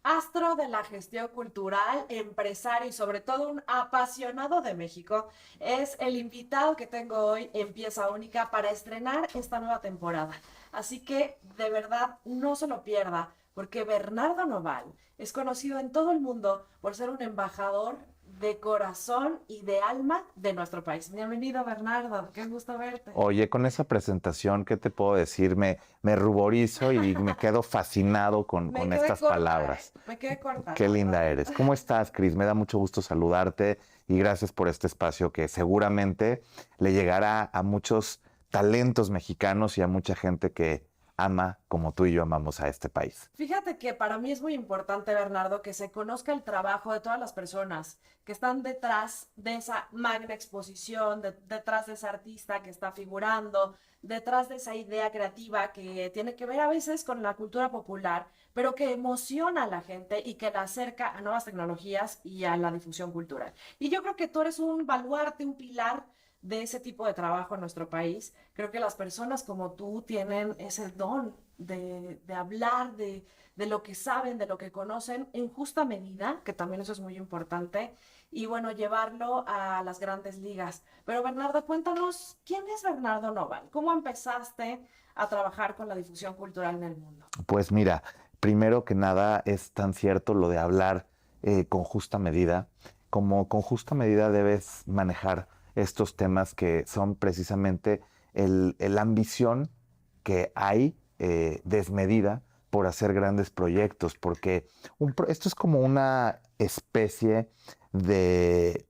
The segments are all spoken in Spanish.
astro de la gestión cultural, empresario y sobre todo un apasionado de México, es el invitado que tengo hoy en Pieza Única para estrenar esta nueva temporada. Así que de verdad no se lo pierda, porque Bernardo Noval es conocido en todo el mundo por ser un embajador de corazón y de alma de nuestro país. Bienvenido, Bernardo, qué gusto verte. Oye, con esa presentación, ¿qué te puedo decir? Me ruborizo y me quedo fascinado con, Me con quedé estas corta, palabras. ¿eh? Me quedé corta, Qué la linda verdad. eres. ¿Cómo estás, Cris? Me da mucho gusto saludarte y gracias por este espacio que seguramente le llegará a muchos talentos mexicanos y a mucha gente que ama, como tú y yo amamos a este país. Fíjate que para mí es muy importante, Bernardo, que se conozca el trabajo de todas las personas que están detrás de esa magna exposición, detrás de ese artista que está figurando, detrás de esa idea creativa que tiene que ver a veces con la cultura popular, pero que emociona a la gente y que la acerca a nuevas tecnologías y a la difusión cultural. Y yo creo que tú eres un baluarte, un pilar de ese tipo de trabajo en nuestro país. Creo que las personas como tú tienen ese don de hablar de lo que saben, de lo que conocen en justa medida, que también eso es muy importante, y bueno, llevarlo a las grandes ligas. Pero Bernardo, cuéntanos, ¿quién es Bernardo Noval? ¿Cómo empezaste a trabajar con la difusión cultural en el mundo? Pues mira, primero que nada es tan cierto lo de hablar con justa medida, como con justa medida debes manejar estos temas que son precisamente la ambición que hay desmedida por hacer grandes proyectos, porque esto es como una especie de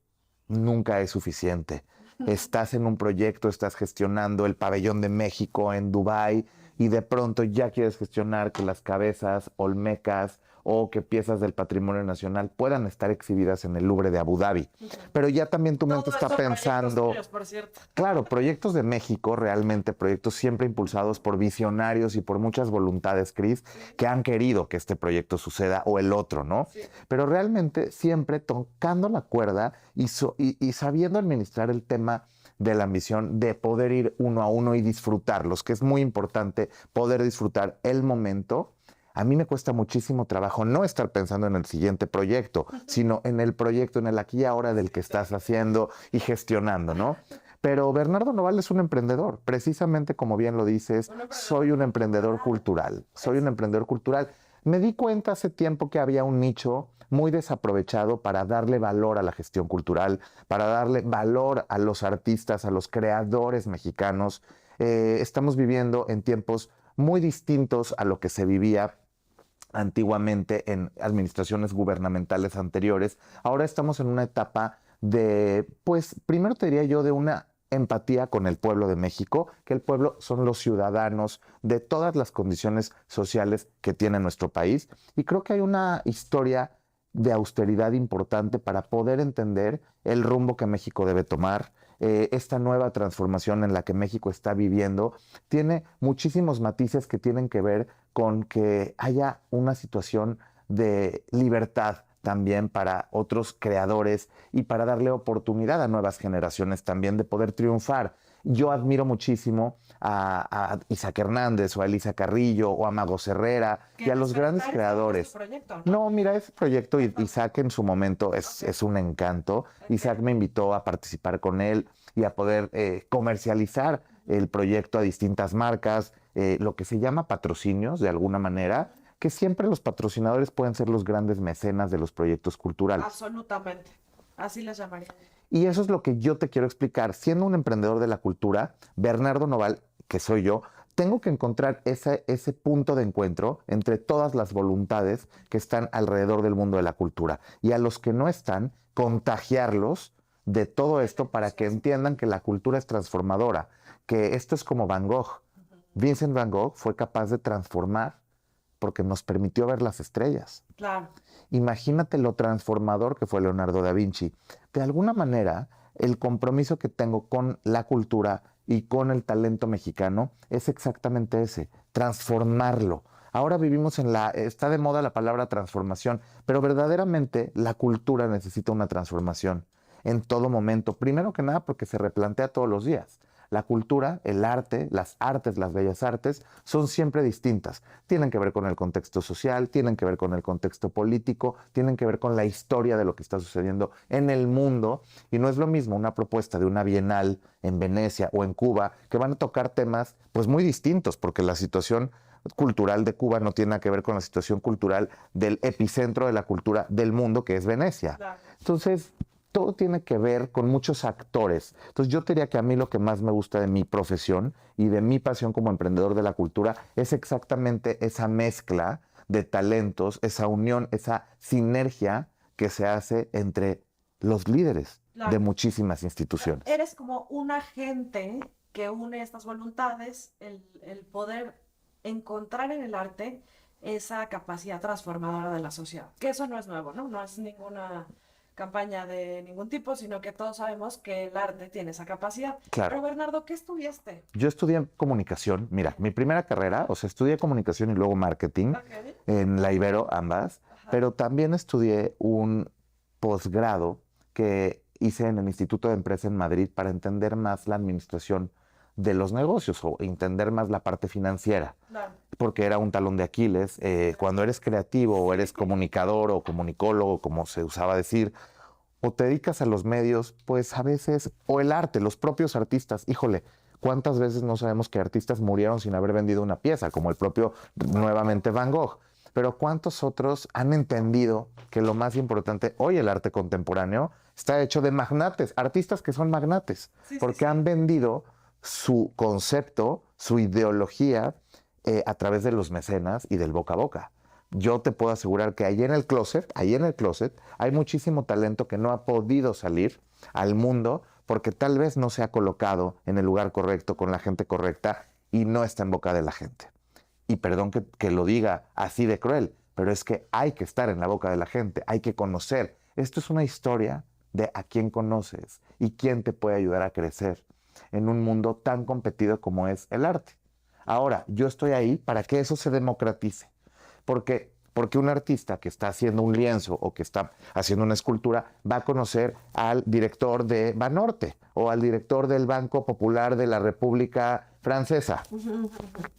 nunca es suficiente. Estás en un proyecto, estás gestionando el pabellón de México en Dubái y de pronto ya quieres gestionar que las cabezas olmecas o que piezas del patrimonio nacional puedan estar exhibidas en el Louvre de Abu Dhabi. Pero ya también tu mente Todo está esto proyectos pensando, tuyos, por cierto. claro, proyectos de México, realmente proyectos siempre impulsados por visionarios y por muchas voluntades, Cris, Sí, que han querido que este proyecto suceda o el otro, ¿no? sí. Pero realmente siempre tocando la cuerda y sabiendo administrar el tema de la ambición de poder ir uno a uno y disfrutarlos, que es muy importante poder disfrutar el momento. A mí me cuesta muchísimo trabajo no estar pensando en el siguiente proyecto, sino en el proyecto, en el aquí y ahora del que estás haciendo y gestionando, ¿no? Pero Bernardo Noval es un emprendedor, precisamente como bien lo dices, Un emprendedor soy un emprendedor cultural. cultural, soy un Eso. emprendedor cultural. Me di cuenta hace tiempo que había un nicho muy desaprovechado para darle valor a la gestión cultural, para darle valor a los artistas, a los creadores mexicanos. Estamos viviendo en tiempos muy distintos a lo que se vivía antiguamente en administraciones gubernamentales anteriores. Ahora estamos en una etapa de, pues, primero te diría yo, de una empatía con el pueblo de México, que el pueblo son los ciudadanos de todas las condiciones sociales que tiene nuestro país. Y creo que hay una historia de austeridad importante para poder entender el rumbo que México debe tomar. Esta nueva transformación en la que México está viviendo tiene muchísimos matices que tienen que ver con que haya una situación de libertad también para otros creadores y para darle oportunidad a nuevas generaciones también de poder triunfar. Yo admiro muchísimo a Isaac Hernández o a Elisa Carrillo o a Mago Herrera y Que a los grandes despertar es tu creadores. proyecto, ¿no? No, mira, ese proyecto Perdón. Isaac en su momento Ok, es un encanto. Isaac ok. me invitó a participar con él y a poder comercializar el proyecto a distintas marcas, lo que se llama patrocinios de alguna manera, que siempre los patrocinadores pueden ser los grandes mecenas de los proyectos culturales. Absolutamente. Así les llamaría. Y eso es lo que yo te quiero explicar. Siendo un emprendedor de la cultura, Bernardo Noval, que soy yo, tengo que encontrar ese punto de encuentro entre todas las voluntades que están alrededor del mundo de la cultura. Y a los que no están, contagiarlos de todo esto para que entiendan que la cultura es transformadora, que esto es como Van Gogh. Ujú. Vincent Van Gogh fue capaz de transformar porque nos permitió ver las estrellas. Claro, Imagínate lo transformador que fue Leonardo da Vinci. De alguna manera, el compromiso que tengo con la cultura y con el talento mexicano es exactamente ese, transformarlo. Ahora vivimos está de moda la palabra transformación, pero verdaderamente la cultura necesita una transformación en todo momento. Primero que nada porque se replantea todos los días. La cultura, el arte, las artes, las bellas artes, son siempre distintas. Tienen que ver con el contexto social, tienen que ver con el contexto político, tienen que ver con la historia de lo que está sucediendo en el mundo. Y no es lo mismo una propuesta de una bienal en Venecia o en Cuba, que van a tocar temas pues muy distintos, porque la situación cultural de Cuba no tiene nada que ver con la situación cultural del epicentro de la cultura del mundo, que es Venecia. Claro. Entonces, todo tiene que ver con muchos actores. Entonces, yo diría que a mí lo que más me gusta de mi profesión y de mi pasión como emprendedor de la cultura es exactamente esa mezcla de talentos, esa unión, esa sinergia que se hace entre los líderes Claro. de muchísimas instituciones. Eres como un agente que une estas voluntades, el poder encontrar en el arte esa capacidad transformadora de la sociedad. Que eso no es nuevo, ¿no? No es ninguna campaña de ningún tipo, sino que todos sabemos que el arte tiene esa capacidad. Claro. Pero Bernardo, ¿qué estudiaste? Yo estudié comunicación. Mira, mi primera carrera, o sea, estudié comunicación y luego marketing Ok. en la Ibero, ambas, Ajá. pero también estudié un posgrado que hice en el Instituto de Empresa en Madrid para entender más la administración de los negocios o entender más la parte financiera, Claro. porque era un talón de Aquiles. Cuando eres creativo o eres comunicador o comunicólogo, como se usaba decir, o te dedicas a los medios, pues a veces, o el arte, los propios artistas, híjole, ¿cuántas veces no sabemos que artistas murieron sin haber vendido una pieza, como el propio, nuevamente, Van Gogh? Pero ¿cuántos otros han entendido que lo más importante, hoy el arte contemporáneo está hecho de magnates, artistas que son magnates, Sí, porque sí. han vendido su concepto, su ideología a través de los mecenas y del boca a boca? Yo te puedo asegurar que ahí en el closet, hay muchísimo talento que no ha podido salir al mundo porque tal vez no se ha colocado en el lugar correcto, con la gente correcta, y no está en boca de la gente. Y perdón que lo diga así de cruel, pero es que hay que estar en la boca de la gente, hay que conocer. Esto es una historia de a quién conoces y quién te puede ayudar a crecer en un mundo tan competido como es el arte. Ahora, yo estoy ahí para que eso se democratice. Porque un artista que está haciendo un lienzo o que está haciendo una escultura va a conocer al director de Banorte o al director del Banco Popular de la República Francesa.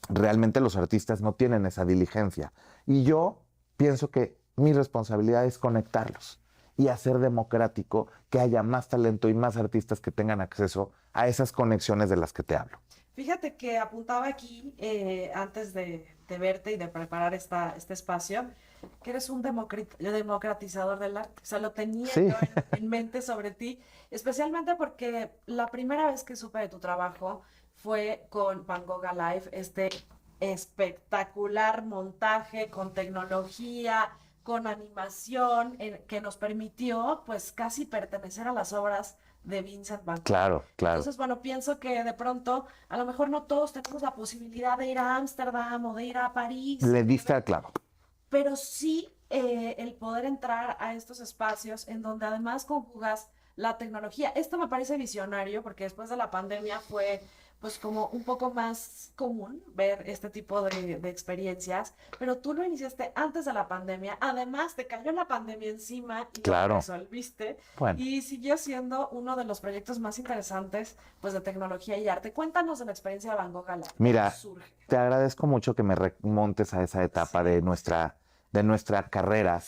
Realmente los artistas no tienen esa diligencia. Y yo pienso que mi responsabilidad es conectarlos y hacer democrático que haya más talento y más artistas que tengan acceso a esas conexiones de las que te hablo. Fíjate que apuntaba aquí, antes de verte y de preparar este espacio, que eres un democratizador del arte. O sea, lo tenía Sí. yo en mente sobre ti, especialmente porque la primera vez que supe de tu trabajo fue con Van Gogh Alive, este espectacular montaje con tecnología, con animación, que nos permitió pues casi pertenecer a las obras de Vincent Van Gogh. Claro, claro. Entonces, bueno, pienso que de pronto, a lo mejor no todos tenemos la posibilidad de ir a Ámsterdam o de ir a París, Le diste al clavo. pero sí el poder entrar a estos espacios en donde además conjugas la tecnología. Esto me parece visionario porque después de la pandemia fue pues como un poco más común ver este tipo de experiencias, pero tú lo iniciaste antes de la pandemia, además te cayó la pandemia encima y Claro. lo resolviste. Bueno. Y siguió siendo uno de los proyectos más interesantes pues de tecnología y arte. Cuéntanos de la experiencia de Van Gogh Alive. Mira, ¿Cómo surge? te agradezco mucho que me remontes a esa etapa Sí. de nuestra carrera,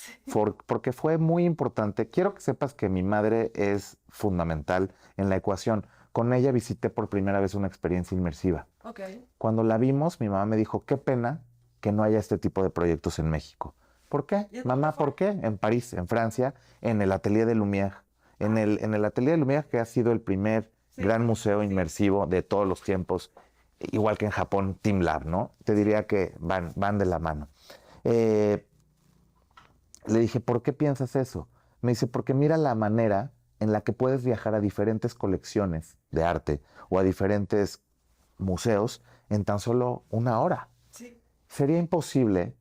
porque fue muy importante. Quiero que sepas que mi madre es fundamental en la ecuación. Con ella visité por primera vez una experiencia inmersiva. Ok. Cuando la vimos, mi mamá me dijo, qué pena que no haya este tipo de proyectos en México. ¿Por qué? ¿Y Mamá, dónde fue? ¿por qué? En París, en Francia, en el Atelier de Lumière. En el Atelier de Lumière, que ha sido el primer Sí, gran museo sí. inmersivo de todos los tiempos, igual que en Japón, Team Lab, ¿no? Te diría que van de la mano. Le dije, ¿por qué piensas eso? Me dice, porque mira la manera en la que puedes viajar a diferentes colecciones de arte o a diferentes museos en tan solo una hora. Sí. Sería imposible,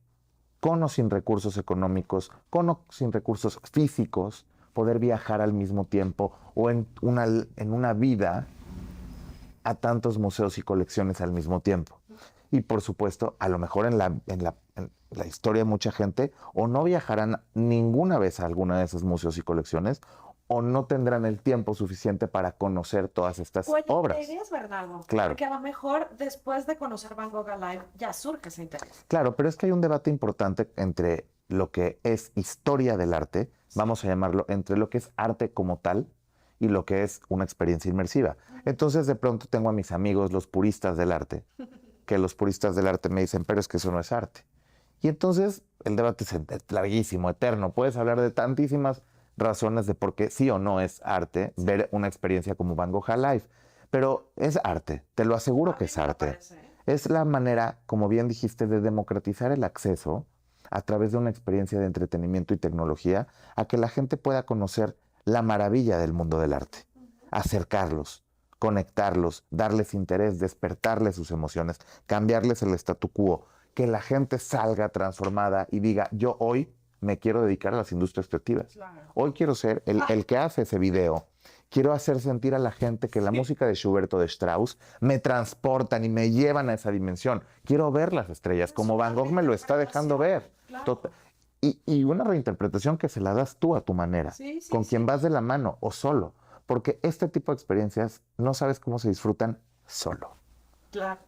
con o sin recursos económicos, con o sin recursos físicos, poder viajar al mismo tiempo o en una vida a tantos museos y colecciones al mismo tiempo. Y por supuesto, a lo mejor en la historia de mucha gente, o no viajarán ninguna vez a alguna de esos museos y colecciones, o no tendrán el tiempo suficiente para conocer todas estas O el obras. interés, Bernardo. Claro. Porque a lo mejor después de conocer Van Gogh Alive ya surge ese interés. Claro, pero es que hay un debate importante entre lo que es historia del arte, vamos a llamarlo, entre lo que es arte como tal y lo que es una experiencia inmersiva. Entonces, de pronto tengo a mis amigos, los puristas del arte, que los puristas del arte me dicen, pero es que eso no es arte. Y entonces el debate es larguísimo, eterno. Puedes hablar de tantísimas razones de por qué sí o no es arte ver una experiencia como Van Gogh Alive. Pero es arte, te lo aseguro que es arte. Es la manera, como bien dijiste, de democratizar el acceso a través de una experiencia de entretenimiento y tecnología a que la gente pueda conocer la maravilla del mundo del arte, acercarlos, conectarlos, darles interés, despertarles sus emociones, cambiarles el statu quo, que la gente salga transformada y diga, yo hoy me quiero dedicar a las industrias creativas. Claro. Hoy quiero ser el que hace ese video. Quiero hacer sentir a la gente que la música de Schubert o de Strauss me transportan y me llevan a esa dimensión. Quiero ver las estrellas, como Van Gogh me lo está dejando ver. Claro. Y una reinterpretación que se la das tú a tu manera, con quien vas de la mano o solo. Porque este tipo de experiencias no sabes cómo se disfrutan solo. Claro.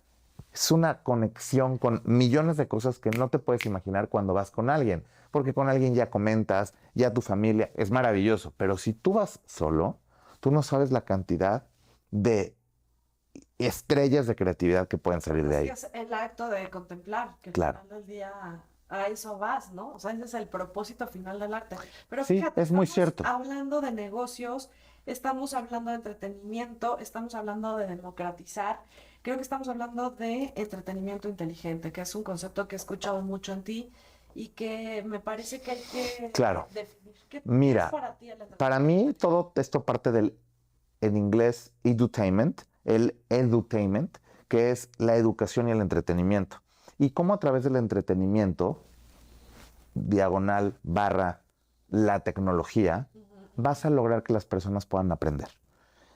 Es una conexión con millones de cosas que no te puedes imaginar cuando vas con alguien. Porque con alguien ya comentas, ya tu familia, es maravilloso. Pero si tú vas solo, tú no sabes la cantidad de estrellas de creatividad que pueden salir de ahí. Es el acto de contemplar, que Claro. al final del día a eso vas, ¿no? O sea, ese es el propósito final del arte. Pero Sí, fíjate, es muy estamos cierto. hablando de negocios, estamos hablando de entretenimiento, estamos hablando de democratizar. Creo que estamos hablando de entretenimiento inteligente, que es un concepto que he escuchado mucho en ti y que me parece que hay que Claro. definir. ¿Qué Mira, es para ti el para entretenimiento? mí todo esto parte del, en inglés, edutainment, el edutainment, que es la educación y el entretenimiento. Y cómo a través del entretenimiento, diagonal, barra, la tecnología, vas a lograr que las personas puedan aprender.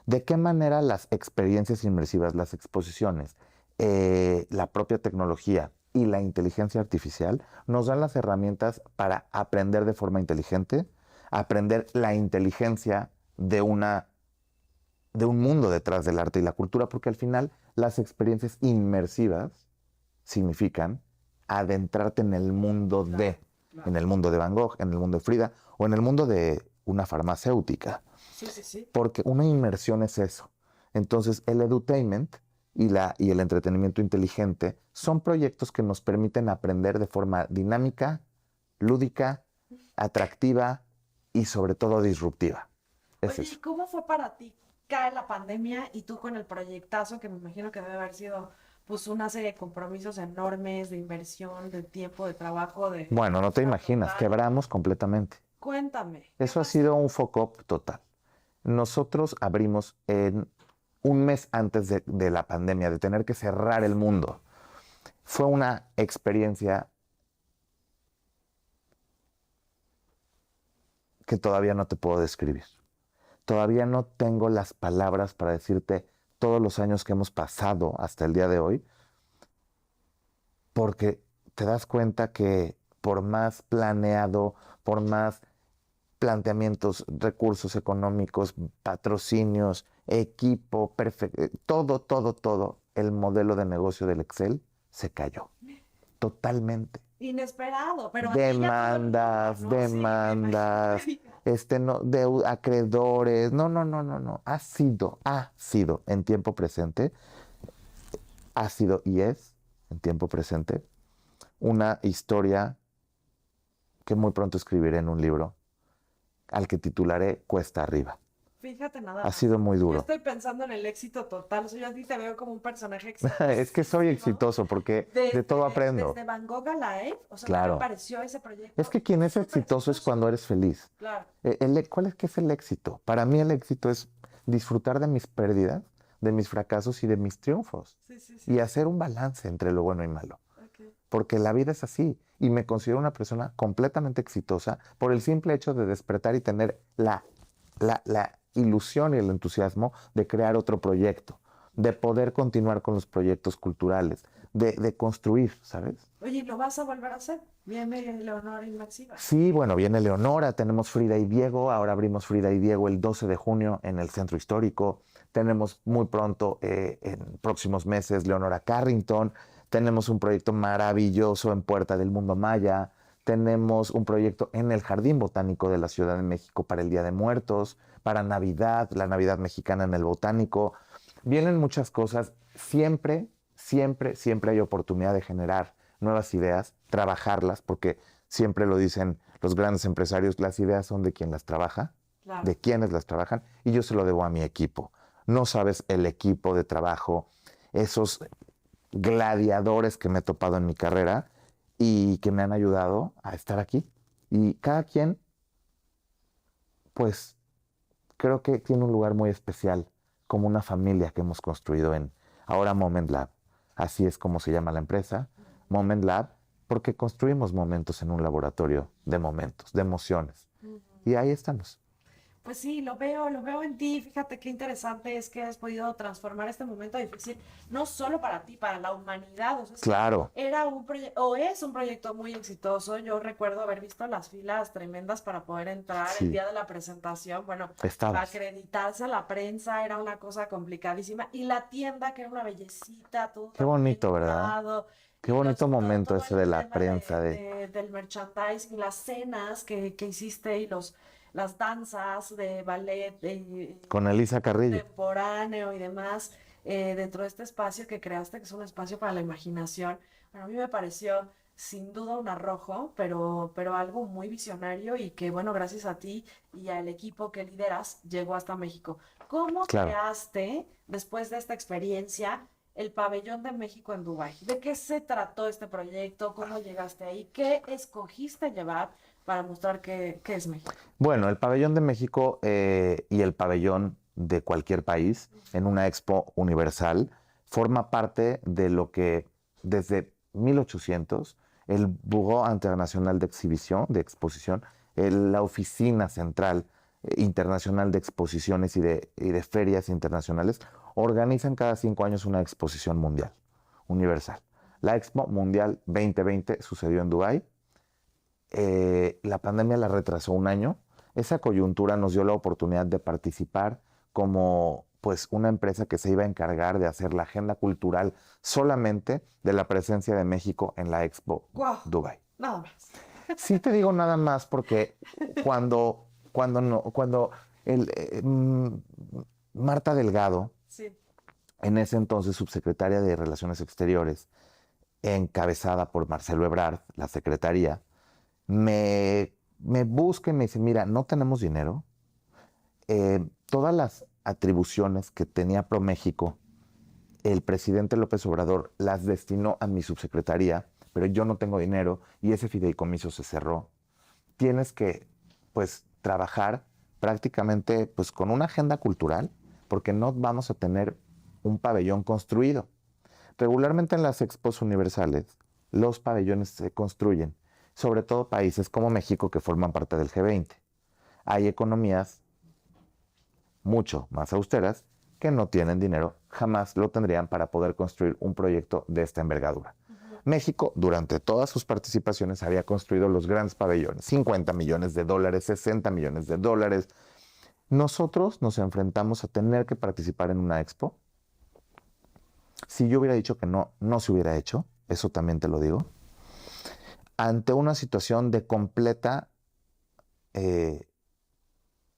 ¿De qué manera las experiencias inmersivas, las exposiciones, la propia tecnología y la inteligencia artificial nos dan las herramientas para aprender de forma inteligente, aprender la inteligencia de un mundo detrás del arte y la cultura? Porque al final las experiencias inmersivas significan adentrarte en el mundo en el mundo de Van Gogh, en el mundo de Frida o en el mundo de una farmacéutica. Sí. Porque una inmersión es eso. Entonces, el edutainment y el entretenimiento inteligente son proyectos que nos permiten aprender de forma dinámica, lúdica, atractiva y sobre todo disruptiva. Es Oye, ¿y eso. cómo fue para ti? Cae la pandemia y tú con el proyectazo que me imagino que debe haber sido pues una serie de compromisos enormes, de inversión, de tiempo, de trabajo, de... Bueno, no te o sea, imaginas, total. quebramos completamente. Cuéntame, ¿qué Eso ha pasó? sido un foco total. Nosotros abrimos en un mes antes de la pandemia, de tener que cerrar el mundo. Fue una experiencia que todavía no te puedo describir. Todavía no tengo las palabras para decirte todos los años que hemos pasado hasta el día de hoy, porque te das cuenta que por más planeado, por más planteamientos, recursos económicos, patrocinios, equipo, todo, el modelo de negocio del Excel se cayó totalmente. Inesperado, pero a ti y a todo el mundo, Demandas, ¿no? Sí, me demandas, imagino. no, acreedores, no. Ha sido en tiempo presente, ha sido y es en tiempo presente una historia que muy pronto escribiré en un libro al que titularé Cuesta Arriba. Fíjate nada Ha más. sido muy Yo duro. estoy pensando en el éxito total. O sea, yo a ti te veo como un personaje exitoso. Es que soy exitoso porque de todo aprendo. Desde Van Gogh Alive, o sea, Claro. me apareció ese proyecto. Es que quien es súper exitoso es cuando eres feliz. Claro. ¿Cuál es, qué es el éxito? Para mí el éxito es disfrutar de mis pérdidas, de mis fracasos y de mis triunfos. Sí. Y hacer un balance entre lo bueno y malo. Ok. Porque la vida es así. Y me considero una persona completamente exitosa por el simple hecho de despertar y tener la ilusión y el entusiasmo de crear otro proyecto, de poder continuar con los proyectos culturales, de construir, ¿sabes? Oye, ¿lo vas a volver a hacer? Viene Leonora Inmersiva. Sí, bueno, viene Leonora, tenemos Frida y Diego, ahora abrimos Frida y Diego el 12 de junio en el Centro Histórico, tenemos muy pronto, en próximos meses, Leonora Carrington, tenemos un proyecto maravilloso en Puerta del Mundo Maya, tenemos un proyecto en el Jardín Botánico de la Ciudad de México para el Día de Muertos, para Navidad, la Navidad mexicana en el Botánico. Vienen muchas cosas, siempre, siempre, siempre hay oportunidad de generar nuevas ideas, trabajarlas, porque siempre lo dicen los grandes empresarios, las ideas son de quien las trabaja, Claro. de quienes las trabajan, y yo se lo debo a mi equipo. No sabes el equipo de trabajo, esos gladiadores que me he topado en mi carrera y que me han ayudado a estar aquí. Y cada quien, pues, creo que tiene un lugar muy especial, como una familia que hemos construido en ahora Moment Lab. Así es como se llama la empresa, Moment Lab, porque construimos momentos en un laboratorio de momentos, de emociones. Ujú. Y ahí estamos. Pues sí, lo veo en ti. Fíjate qué interesante es que has podido transformar este momento difícil, no solo para ti, para la humanidad. O sea, es que Claro, era un proyecto, o es un proyecto muy exitoso. Yo recuerdo haber visto las filas tremendas para poder entrar el sí, día de la presentación. Bueno, estabas. acreditarse a la prensa era una cosa complicadísima. Y la tienda, que era una bellecita, todo Qué tan bien bonito, ¿verdad? cuidado. Qué Y bonito momento todo ese de el la tema prensa, de del merchandising, las cenas que hiciste y las danzas de ballet con Elisa Carrillo. contemporáneo y demás dentro de este espacio que creaste, que es un espacio para la imaginación. Bueno, a mí me pareció sin duda un arrojo, pero algo muy visionario y que, bueno, gracias a ti y al equipo que lideras, llegó hasta México. ¿Cómo Claro. creaste, después de esta experiencia, el Pabellón de México en Dubái? ¿De qué se trató este proyecto? ¿Cómo llegaste ahí? ¿Qué escogiste llevar para mostrar qué es México? Bueno, el pabellón de México y el pabellón de cualquier país en una expo universal forma parte de lo que desde 1800 el Bureau Internacional de Exhibición, de Exposición, la Oficina Central Internacional de Exposiciones y de Ferias Internacionales, organizan cada 5 años una exposición mundial, universal. La Expo Mundial 2020 sucedió en Dubái. La pandemia la retrasó un año. Esa coyuntura nos dio la oportunidad de participar como pues una empresa que se iba a encargar de hacer la agenda cultural solamente de la presencia de México en la Expo ¡Guau! Dubai. Nada más. Sí te digo nada más porque cuando Marta Delgado, Sí. en ese entonces subsecretaria de Relaciones Exteriores, encabezada por Marcelo Ebrard, la secretaría, me busca y me dice, mira, no tenemos dinero. Todas las atribuciones que tenía ProMéxico, el presidente López Obrador las destinó a mi subsecretaría, pero yo no tengo dinero y ese fideicomiso se cerró. Tienes que, pues, trabajar prácticamente, pues, con una agenda cultural, porque no vamos a tener un pabellón construido. Regularmente en las expos universales, los pabellones se construyen, sobre todo países como México que forman parte del G20. Hay economías mucho más austeras que no tienen dinero, jamás lo tendrían para poder construir un proyecto de esta envergadura. México, durante todas sus participaciones, había construido los grandes pabellones, 50 millones de dólares, 60 millones de dólares. Nosotros nos enfrentamos a tener que participar en una expo. Si yo hubiera dicho que no, no se hubiera hecho, eso también te lo digo, ante una situación de completa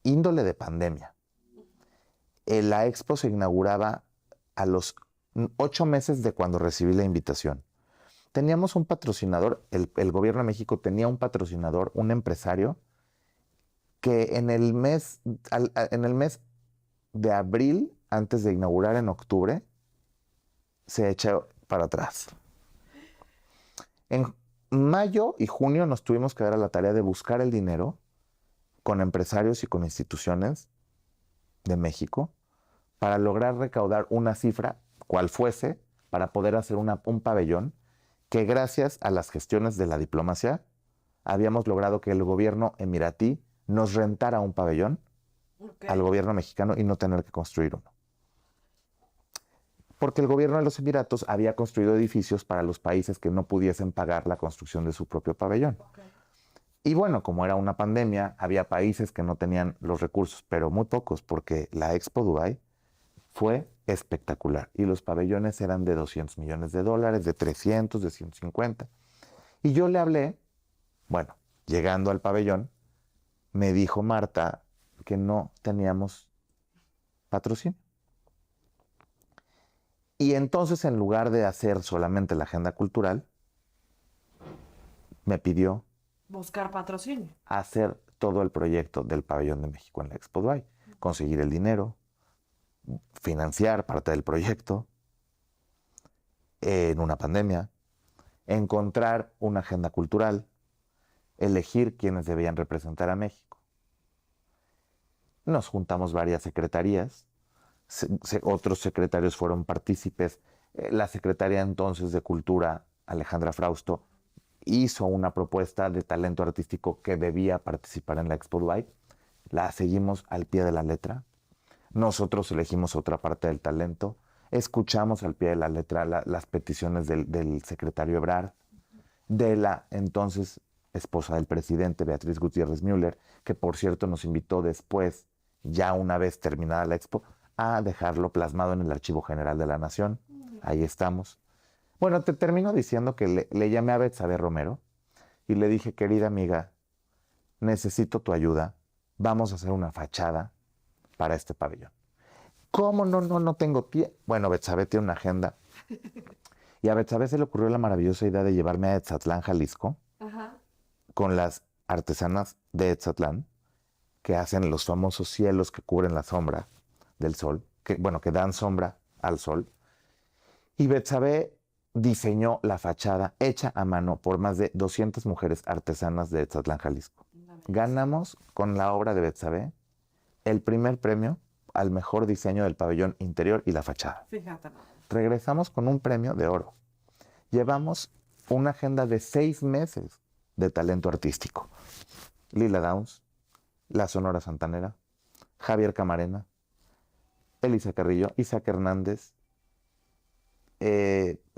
índole de pandemia. La expo se inauguraba a los 8 meses de cuando recibí la invitación. Teníamos un patrocinador, el gobierno de México tenía un patrocinador, un empresario, que en el mes de abril, antes de inaugurar en octubre, se echa para atrás. En mayo y junio nos tuvimos que dar a la tarea de buscar el dinero con empresarios y con instituciones de México para lograr recaudar una cifra, cual fuese, para poder hacer un pabellón que gracias a las gestiones de la diplomacia habíamos logrado que el gobierno emiratí nos rentara un pabellón Ok. al gobierno mexicano y no tener que construir uno. porque el gobierno de los Emiratos había construido edificios para los países que no pudiesen pagar la construcción de su propio pabellón. Ok. Y bueno, como era una pandemia, había países que no tenían los recursos, pero muy pocos, porque la Expo Dubai fue espectacular. Y los pabellones eran de $200 millones, de 300, de 150. Y yo le hablé, bueno, llegando al pabellón, me dijo Marta que no teníamos patrocinio. Y entonces, en lugar de hacer solamente la agenda cultural, me pidió Buscar patrocinio. hacer todo el proyecto del Pabellón de México en la Expo Dubai, conseguir el dinero, financiar parte del proyecto en una pandemia, encontrar una agenda cultural, elegir quienes debían representar a México. Nos juntamos varias secretarías, otros secretarios fueron partícipes. La secretaria entonces de Cultura, Alejandra Frausto, hizo una propuesta de talento artístico que debía participar en la Expo Dubai. La seguimos al pie de la letra. Nosotros elegimos otra parte del talento. Escuchamos al pie de la letra las peticiones del secretario Ebrard, de la entonces esposa del presidente, Beatriz Gutiérrez Müller, que por cierto nos invitó después, ya una vez terminada la Expo, a dejarlo plasmado en el Archivo General de la Nación. Ahí estamos. Bueno, te termino diciendo que le llamé a Betsabe Romero y le dije, querida amiga, necesito tu ayuda, vamos a hacer una fachada para este pabellón. ¿Cómo no tengo tiempo? Bueno, Betsabe tiene una agenda. Y a Betsabe se le ocurrió la maravillosa idea de llevarme a Etzatlán, Jalisco, Ajá. con las artesanas de Etzatlán, que hacen los famosos cielos que cubren la sombra del sol, que dan sombra al sol. Y Betsabe diseñó la fachada hecha a mano por más de 200 mujeres artesanas de Etzatlán, Jalisco. Ganamos con la obra de Betsabe el primer premio al mejor diseño del pabellón interior y la fachada. Fíjate. Regresamos con un premio de oro. Llevamos una agenda de 6 meses de talento artístico. Lila Downs, la Sonora Santanera, Javier Camarena, Elisa Carrillo, Isaac Hernández,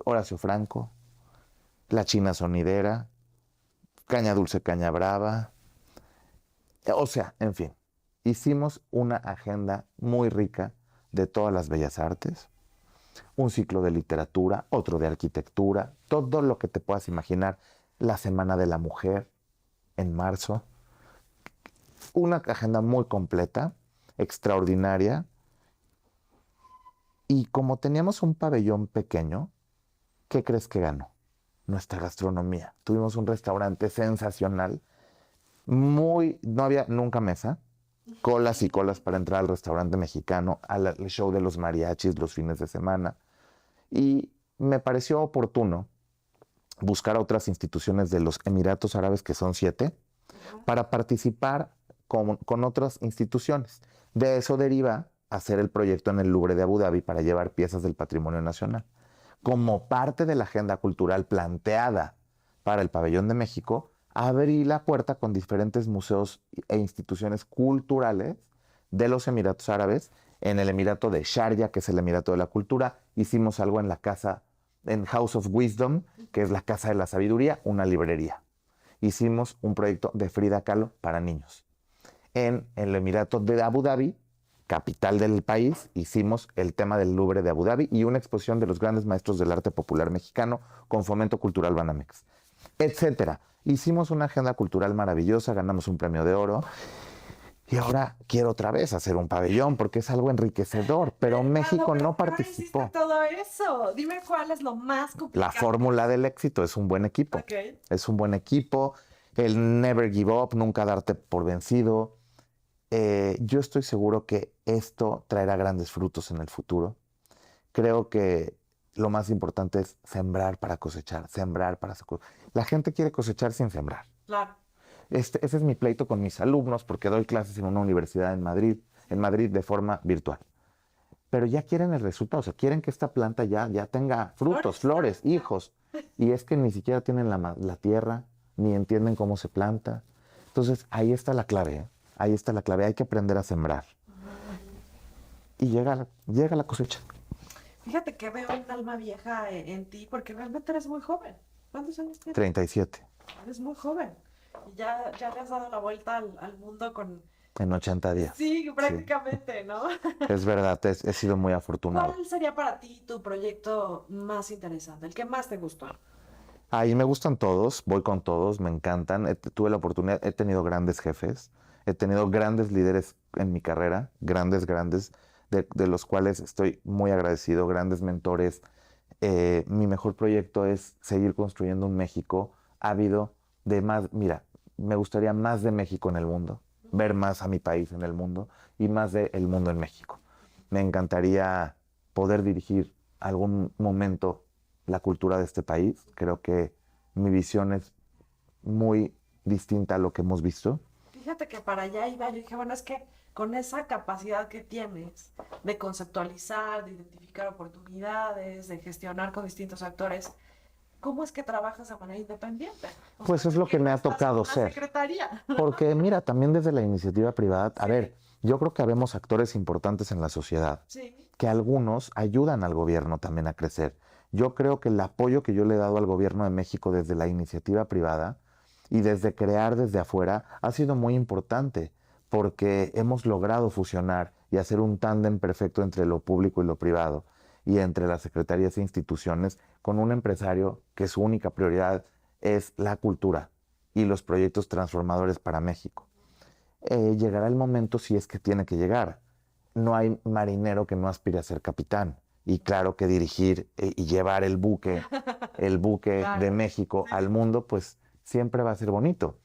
Horacio Franco, La China Sonidera, Caña Dulce, Caña Brava. O sea, en fin, hicimos una agenda muy rica de todas las bellas artes, un ciclo de literatura, otro de arquitectura, todo lo que te puedas imaginar. La Semana de la Mujer en marzo. Una agenda muy completa, extraordinaria. Y como teníamos un pabellón pequeño, ¿qué crees que ganó? Nuestra gastronomía. Tuvimos un restaurante sensacional, no había nunca mesa, colas y colas para entrar al restaurante mexicano, al show de los mariachis los fines de semana. Y me pareció oportuno buscar a otras instituciones de los Emiratos Árabes, que son 7, para participar con otras instituciones. De eso deriva hacer el proyecto en el Louvre de Abu Dhabi para llevar piezas del patrimonio nacional. Como parte de la agenda cultural planteada para el Pabellón de México, abrí la puerta con diferentes museos e instituciones culturales de los Emiratos Árabes. En el Emirato de Sharjah, que es el Emirato de la Cultura, hicimos algo en House of Wisdom, que es la Casa de la Sabiduría, una librería. Hicimos un proyecto de Frida Kahlo para niños. En el Emirato de Abu Dhabi, capital del país, hicimos el tema del Louvre de Abu Dhabi y una exposición de los grandes maestros del arte popular mexicano con Fomento Cultural Banamex, etcétera. Hicimos una agenda cultural maravillosa, ganamos un premio de oro y ahora quiero otra vez hacer un pabellón porque es algo enriquecedor, pero México no participó. ¿Cómo hiciste todo eso? Dime cuál es lo más complicado. La fórmula del éxito es un buen equipo. Okay. Es un buen equipo, el never give up, nunca darte por vencido. Yo estoy seguro que esto traerá grandes frutos en el futuro. Creo que lo más importante es sembrar para cosechar, sembrar para cosechar. La gente quiere cosechar sin sembrar. Claro. Ese es mi pleito con mis alumnos porque doy clases en una universidad en Madrid de forma virtual. Pero ya quieren el resultado, o sea, quieren que esta planta ya tenga frutos, flores, hijos. Y es que ni siquiera tienen la tierra, ni entienden cómo se planta. Entonces, ahí está la clave, ¿eh? Ahí está la clave, hay que aprender a sembrar. Y llega la cosecha. Fíjate que veo un alma vieja en ti porque realmente eres muy joven. ¿Cuántos años tienes? 37 Eres muy joven. Y ya le has dado la vuelta al mundo con... en 80 días. Sí, Sí, prácticamente, ¿no? es verdad, he sido muy afortunado. ¿Cuál sería para ti tu proyecto más interesante, el que más te gustó? Ahí me gustan todos, voy con todos, me encantan. Tuve la oportunidad, he tenido grandes jefes, he tenido grandes líderes en mi carrera, grandes, de los cuales estoy muy agradecido, grandes mentores. Mi mejor proyecto es seguir construyendo un México ávido de más, mira, me gustaría más de México en el mundo, ver más a mi país en el mundo y más de el mundo en México. Me encantaría poder dirigir algún momento la cultura de este país. Creo que mi visión es muy distinta a lo que hemos visto. Fíjate que para allá iba, yo dije, bueno, es que con esa capacidad que tienes de conceptualizar, de identificar oportunidades, de gestionar con distintos actores, ¿cómo es que trabajas de manera independiente? O sea, Pues es ¿por lo qué que me no ha estás en tocado una ser. secretaría? Porque mira, también desde la iniciativa privada, a Sí, ver, yo creo que habemos actores importantes en la sociedad, sí, que algunos ayudan al gobierno también a crecer. Yo creo que el apoyo que yo le he dado al gobierno de México desde la iniciativa privada y desde crear desde afuera ha sido muy importante porque hemos logrado fusionar y hacer un tándem perfecto entre lo público y lo privado y entre las secretarías e instituciones con un empresario que su única prioridad es la cultura y los proyectos transformadores para México. Llegará el momento si es que tiene que llegar. No hay marinero que no aspire a ser capitán. Y claro que dirigir y llevar el buque de claro. México Sí, al mundo, pues siempre va a ser bonito.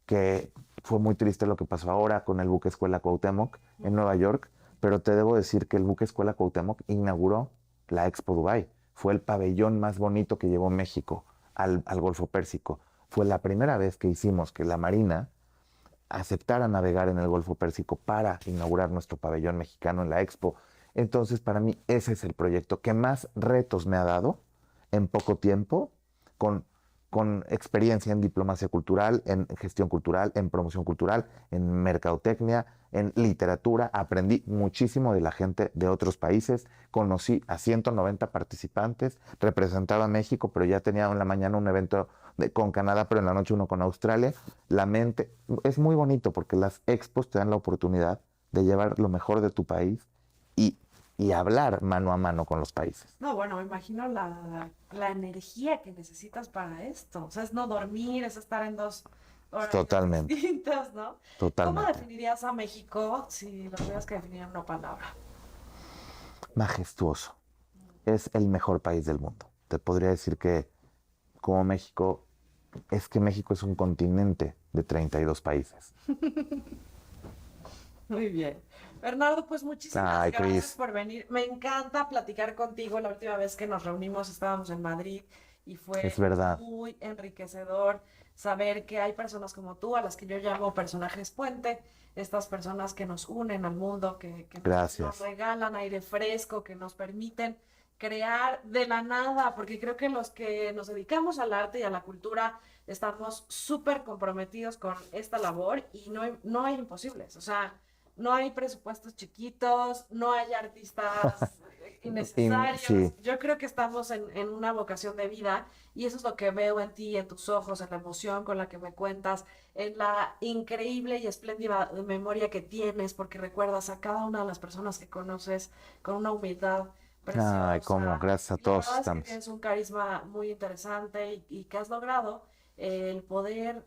Que fue muy triste lo que pasó ahora con el buque Escuela Cuauhtémoc en Nueva York, pero te debo decir que el buque Escuela Cuauhtémoc inauguró la Expo Dubai. Fue el pabellón más bonito que llevó México al Golfo Pérsico. Fue la primera vez que hicimos que la Marina aceptara navegar en el Golfo Pérsico para inaugurar nuestro pabellón mexicano en la Expo. Entonces, para mí, ese es el proyecto que más retos me ha dado en poco tiempo, con, con experiencia en diplomacia cultural, en gestión cultural, en promoción cultural, en mercadotecnia, en literatura. Aprendí muchísimo de la gente de otros países. Conocí a 190 participantes, representaba a México, pero ya tenía en la mañana un evento con Canadá, pero en la noche uno con Australia. La mente es muy bonito porque las expos te dan la oportunidad de llevar lo mejor de tu país y, y hablar mano a mano con los países. no, bueno, me imagino la energía que necesitas para esto. O sea, es no dormir, es estar en dos horarios Totalmente, distintos, ¿no? ¿Cómo totalmente. definirías a México si lo tuvieras que definir en una palabra? Majestuoso. Es el mejor país del mundo. Te podría decir que como México, es que México es un continente de 32 países. Muy bien. Bernardo, pues muchísimas Ay, gracias Cris, por venir. Me encanta platicar contigo. La última vez que nos reunimos estábamos en Madrid y es fue verdad. muy enriquecedor saber que hay personas como tú, a las que yo llamo personajes puente, estas personas que nos unen al mundo, que nos Gracias. regalan aire fresco, que nos permiten crear de la nada, porque creo que los que nos dedicamos al arte y a la cultura estamos súper comprometidos con esta labor y no hay imposibles. O sea, no hay presupuestos chiquitos, no hay artistas innecesarios. Sí, Yo creo que estamos en una vocación de vida y eso es lo que veo en ti, en tus ojos, en la emoción con la que me cuentas, en la increíble y espléndida memoria que tienes, porque recuerdas a cada una de las personas que conoces con una humildad ay, cómo, preciosa. gracias a Y la todos verdad es que estamos. tienes un carisma muy interesante y que has logrado el poder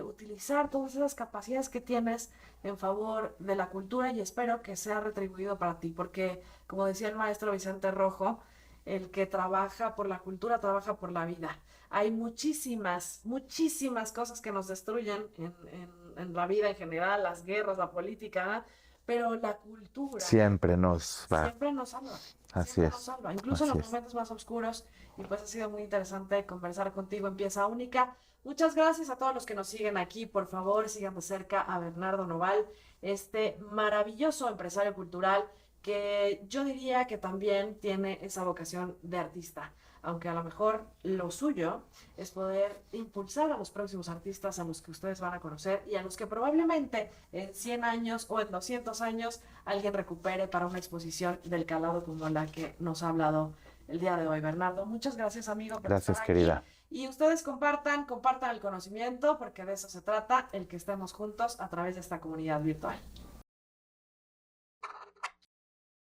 utilizar todas esas capacidades que tienes en favor de la cultura y espero que sea retribuido para ti, porque como decía el maestro Vicente Rojo, el que trabaja por la cultura trabaja por la vida. Hay muchísimas cosas que nos destruyen en la vida en general, las guerras, la política, pero la cultura Siempre nos va. siempre nos salva, Así siempre nos es, salva, incluso en así los es. momentos más oscuros. Y pues ha sido muy interesante conversar contigo en Pieza Única. Muchas gracias a todos los que nos siguen aquí. Por favor, sigan de cerca a Bernardo Noval, este maravilloso empresario cultural que yo diría que también tiene esa vocación de artista. aunque a lo mejor lo suyo es poder impulsar a los próximos artistas a los que ustedes van a conocer y a los que probablemente en 100 años o en 200 años alguien recupere para una exposición del calado como la que nos ha hablado el día de hoy, Bernardo. Muchas gracias, amigo, por Gracias, estar aquí. querida. Y ustedes compartan el conocimiento, porque de eso se trata, el que estemos juntos a través de esta comunidad virtual.